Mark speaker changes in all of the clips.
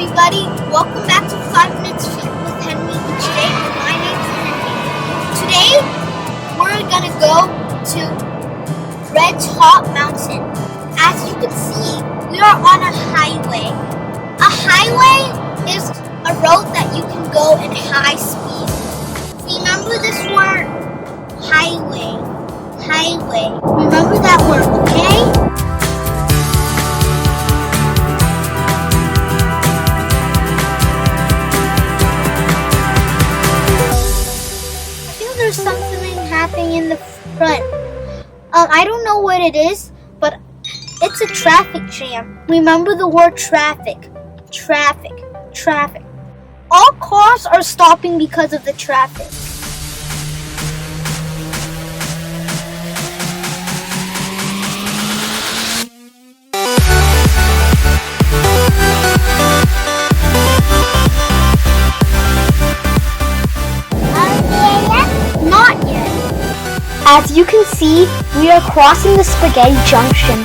Speaker 1: everybody. Welcome back to 5 Minutes with Henry each day. My name's Henry. Today, we're gonna go to Red Top Mountain. As you can see, we are on a highway. A highway is a road that you can go in high speed. Remember this word? Highway. Highway. Remember that word, okay? There's something happening in the front. I don't know what it is, but it's a traffic jam. Remember the word traffic. Traffic. Traffic. All cars are stopping because of the traffic. As you can see, we are crossing the Spaghetti Junction.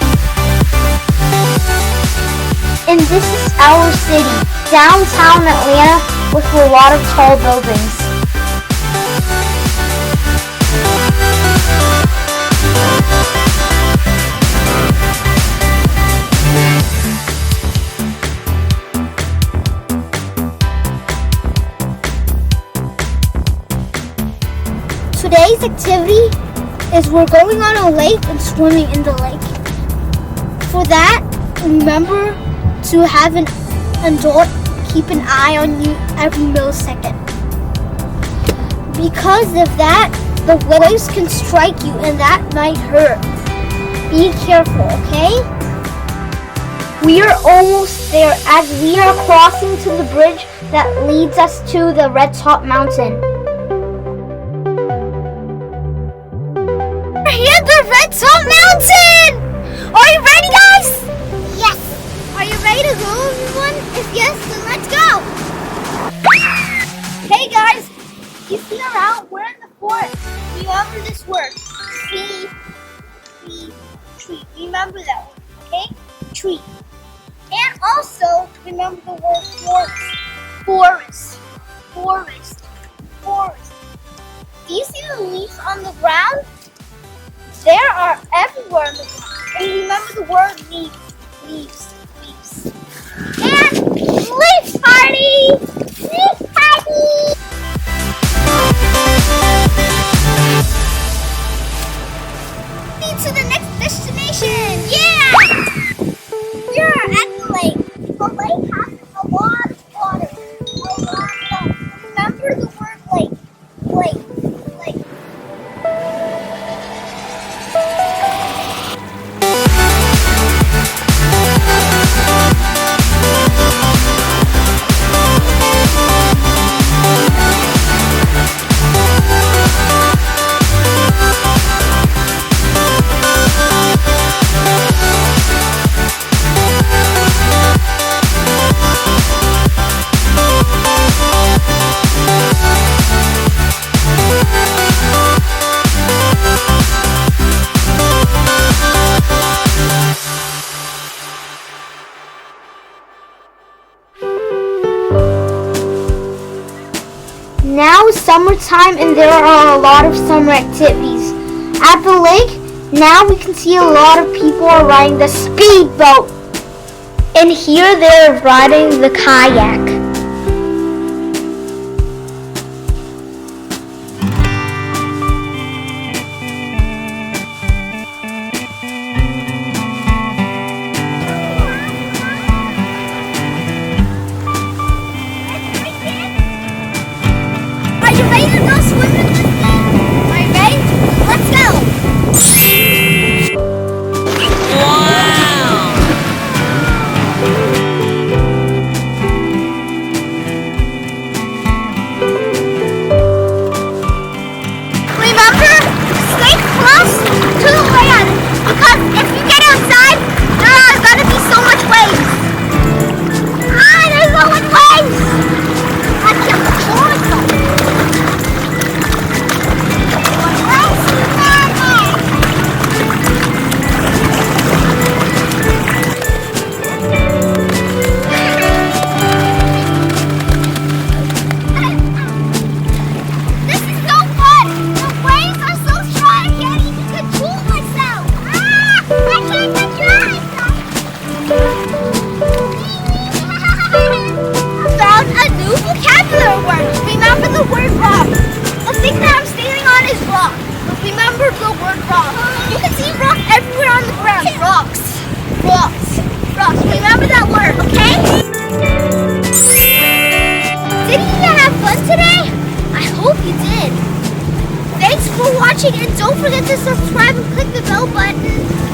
Speaker 1: And this is our city, downtown Atlanta, with a lot of tall buildings. Today's activity is we're going on a lake and swimming in the lake. For that, remember to have an adult keep an eye on you every millisecond. Because of that, the waves can strike you and that might hurt. Be careful, okay? We are almost there as we are crossing to the bridge that leads us to the Red Top Mountain. We're the Red Top Mountain! Are you ready, guys? Yes. Are you ready to go, everyone? If yes, then let's go. Hey, guys. You see around? We're in the forest. Remember this word. Tree. Remember that word, okay? Tree. And also, remember the word forest. Forest. Do you see the leaves on the ground? There are everywhere in the ground. And remember the word leaves. And leaf party! Leaf party! To the next destination! Yeah! We're at the lake. The lake has a lot of water. Remember the word lake. Lake. Now is summertime and there are a lot of summer activities. At the lake, now we can see a lot of people are riding the speedboat. And here they're riding the kayak. watching, and don't forget to subscribe and click the bell button